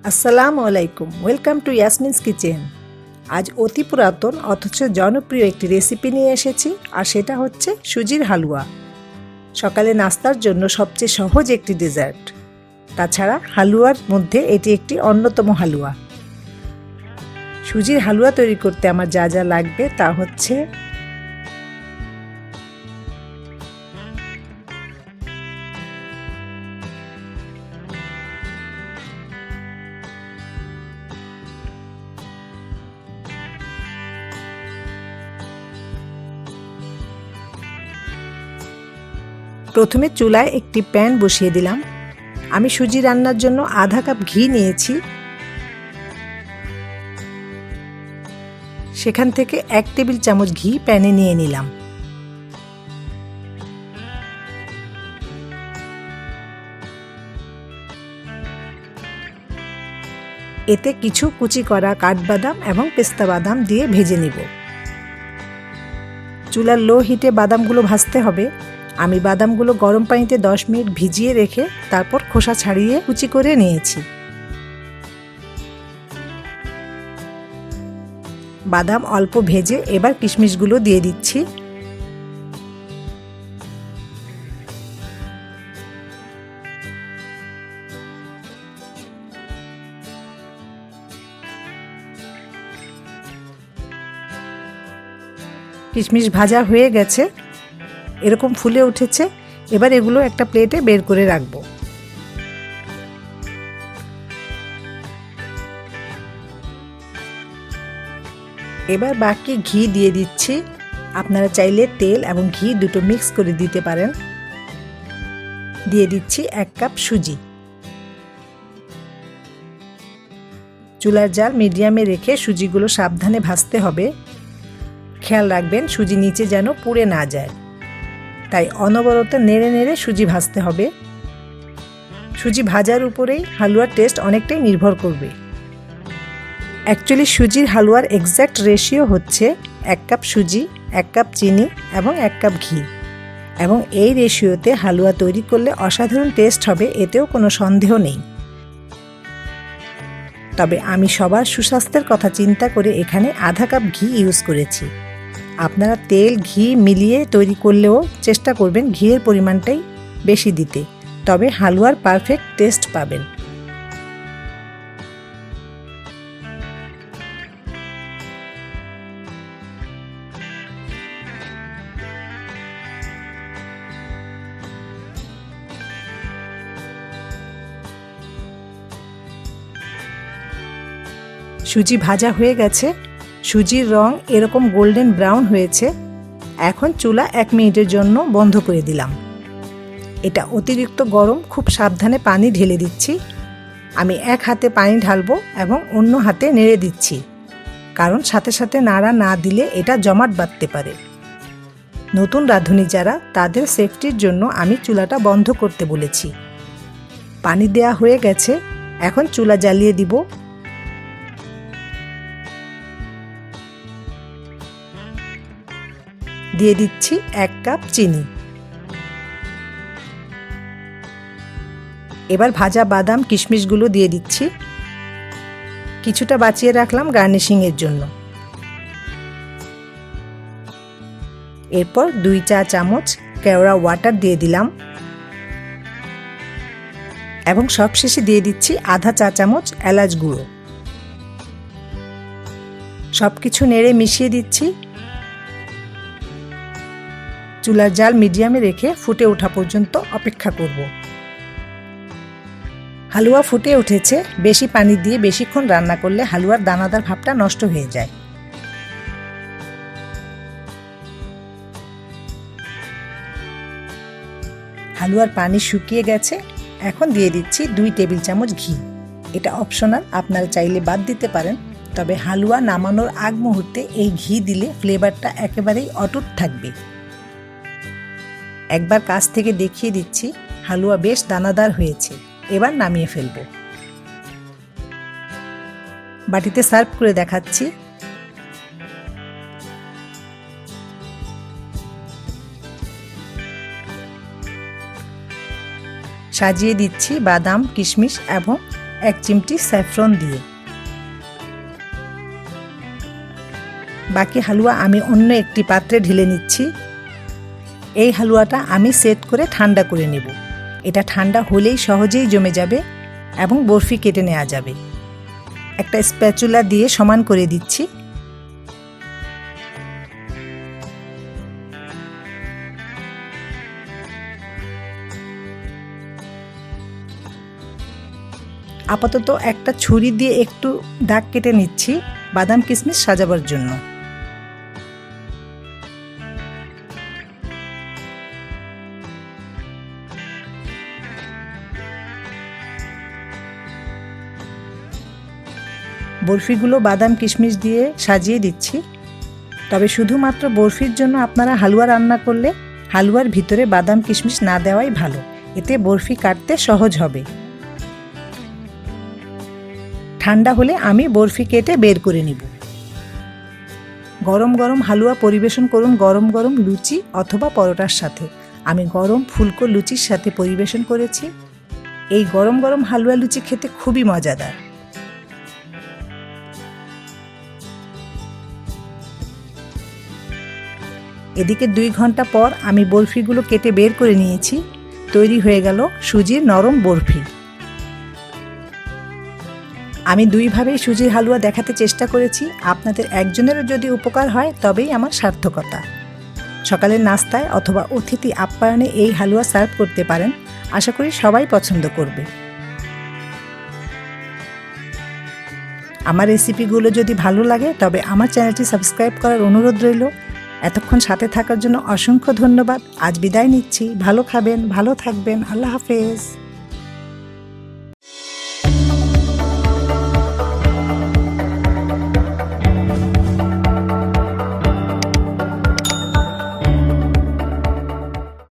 আসসালামু আলাইকুম, welcome to ইয়াসমিনস kitchen. আজ অতি পুরাতন অথচ জনপ্রিয় একটি রেসিপি নিয়ে এসেছি, আর সেটা হচ্ছে সুজির হালুয়া। সকালে নাস্তার জন্য সবচেয়ে সহজ একটি ডেজার্ট। তাছাড়া হালুয়ার মধ্যে এটি একটি অন্যতম হালুয়া। সুজির হালুয়া তৈরি করতে আমার যা যা লাগবে তা হচ্ছে প্রথমে চুলায় একটি প্যান বসিয়ে দিলাম। আমি সুজি রান্নার জন্য আধা কাপ ঘি নিয়েছি। সেখান থেকে 1 টেবিল চামচ ঘি প্যানে নিয়ে নিলাম। এতে কিছু কুচি করা কাঠবাদাম এবং পেস্তা বাদাম দিয়ে ভেজে নিব। চুলার লো হিটে বাদামগুলো ভাজতে হবে। আমি বাদামগুলো গরম পানিতে 10 মিনিট ভিজিয়ে রেখে তারপর খোসা ছাড়িয়ে কুচি করে নিয়েছি। বাদাম অল্প ভেজে এবার কিশমিশগুলো দিয়ে দিচ্ছি। কিশমিশ ভাজা হয়ে গেছে, এরকম ফুলে উঠেছে। এবার এগুলো একটা প্লেটে বের করে রাখবো। এবার বাকি ঘি দিয়ে দিচ্ছি। আপনারা চাইলে তেল এবং ঘি দুটো মিক্স করে দিতে পারেন। দিয়ে দিচ্ছি 1 কাপ সুজি। চুলার জাল মিডিয়ামে রেখে সুজিগুলো সাবধানে ভাজতে হবে। খেয়াল রাখবেন সুজি নিচে যেন পুড়ে না যায়, তাই অনবরত নেড়ে নেড়ে সুজি ভাজতে হবে। সুজি ভাজার উপরেই হালুয়ার টেস্ট অনেকটাই নির্ভর করবে। অ্যাকচুয়ালি সুজির হালুয়ার এক্স্যাক্ট রেশিও হচ্ছে 1 কাপ সুজি, 1 কাপ চিনি এবং 1 কাপ ঘি। এবং এই রেশিওতে হালুয়া তৈরি করলে অসাধারণ টেস্ট হবে, এতেও কোনো সন্দেহ নেই। তবে আমি সবার সুস্বাস্থ্যের কথা চিন্তা করে এখানে আধা কাপ ঘি ইউজ করেছি। আপনারা তেল ঘি মিলিয়ে তৈরি করলেও চেষ্টা করবেন ঘিয়ের পরিমাণটাই বেশি দিতে, তবে হালুয়ার পারফেক্ট টেস্ট পাবেন। সুজি ভাজা হয়ে গেছে, সুজির রং এরকম গোল্ডেন ব্রাউন হয়েছে। এখন চুলা 1 মিনিটের জন্য বন্ধ করে দিলাম। এটা অতিরিক্ত গরম, খুব সাবধানে পানি ঢেলে দিচ্ছি। আমি এক হাতে পানি ঢালবো এবং অন্য হাতে নেড়ে দিচ্ছি, কারণ সাথে সাথে নাড়া না দিলে এটা জমাট বাঁধতে পারে। নতুন রাঁধুনি যারা, তাদের সেফটির জন্য আমি চুলাটা বন্ধ করতে বলেছি। পানি দেয়া হয়ে গেছে, এখন চুলা জ্বালিয়ে দিব। দিয়ে দিচ্ছি 1 কাপ চিনি। এবার ভাজা বাদাম কিশমিশগুলো দিয়ে দিচ্ছি। কিছুটা বাঁচিয়ে রাখলাম গার্নিশিং এর জন্য। এরপর 2 চা চামচ কেওড়া ওয়াটার দিয়ে দিলাম এবং সবশেষে দিয়ে দিচ্ছি আধা চা চামচ এলাচ গুঁড়ো। সবকিছু নেড়ে মিশিয়ে দিচ্ছি। চুলার জাল মিডিয়ামে রেখে ফুটে ওঠা পর্যন্ত অপেক্ষা করব। হালুয়া ফুটে উঠেছে। বেশি পানি দিয়ে বেশিক্ষণ রান্না করলে হালুয়ার দানাদার ভাবটা নষ্ট হয়ে যায়। হালুয়ার পানি শুকিয়ে গেছে। এখন দিয়ে দিচ্ছি 2 টেবিল চামচ ঘি। এটা অপশনাল, আপনারা চাইলে বাদ দিতে পারেন। তবে হালুয়া নামানোর আগ মুহূর্তে এই ঘি দিলে ফ্লেভারটা একেবারেই অটুট থাকবে। একবার কাছ থেকে দেখিয়ে দিচ্ছি, হালুয়া বেশ দানাদার হয়েছে। এবার নামিয়ে ফেলব। বাটিতে সার্ভ করে দেখাচ্ছি। সাজিয়ে দিচ্ছি বাদাম, কিশমিশ এবং 1 চিমটি স্যাফরন দিয়ে। বাকি হালুয়া আমি অন্য একটি পাত্রে ঢেলে নিচ্ছি। এই হালুয়াটা আমি সেট করে ঠান্ডা করে নেব। এটা ঠান্ডা হলেই সহজেই জমে যাবে এবং বরফি কেটে নেওয়া যাবে। একটা স্প্যাচুলা দিয়ে সমান করে দিচ্ছি। আপাতত একটা ছুরি দিয়ে একটু দাগ কেটে নিচ্ছি বাদাম কিশমিশ সাজাবার জন্য। বরফিগুলো বাদাম কিশমিশ দিয়ে সাজিয়ে দিচ্ছি। তবে শুধুমাত্র বরফির জন্য আপনারা হালুয়া রান্না করলে হালুয়ার ভিতরে বাদাম কিশমিশ না দেওয়াই ভালো, এতে বরফি কাটতে সহজ হবে। ঠান্ডা হলে আমি বরফি কেটে বের করে নিব। গরম গরম হালুয়া পরিবেশন করুন গরম গরম লুচি অথবা পরোটার সাথে। আমি গরম ফুলকো লুচির সাথে পরিবেশন করেছি। এই গরম গরম হালুয়া লুচি খেতে খুবই মজাদার। এদিকে 2 ঘন্টা পর আমি বরফিগুলো কেটে বের করে নিয়েছি। তৈরি হয়ে গেল সুজির নরম বরফি। আমি 2 ভাবেই সুজির হালুয়া দেখাতে চেষ্টা করেছি। আপনাদের একজনেরও যদি উপকার হয় তবেই আমার সার্থকতা। সকালের নাস্তায় অথবা অতিথি আপ্যায়নে এই হালুয়া সার্ভ করতে পারেন। আশা করি সবাই পছন্দ করবে। আমার রেসিপিগুলো যদি ভালো লাগে তবে আমার চ্যানেলটি সাবস্ক্রাইব করার অনুরোধ রইল। এতক্ষণ সাথে থাকার জন্য অসংখ্য ধন্যবাদ। আজ বিদায় নিচ্ছি। ভালো খাবেন, ভালো থাকবেন। আল্লাহ হাফেজ।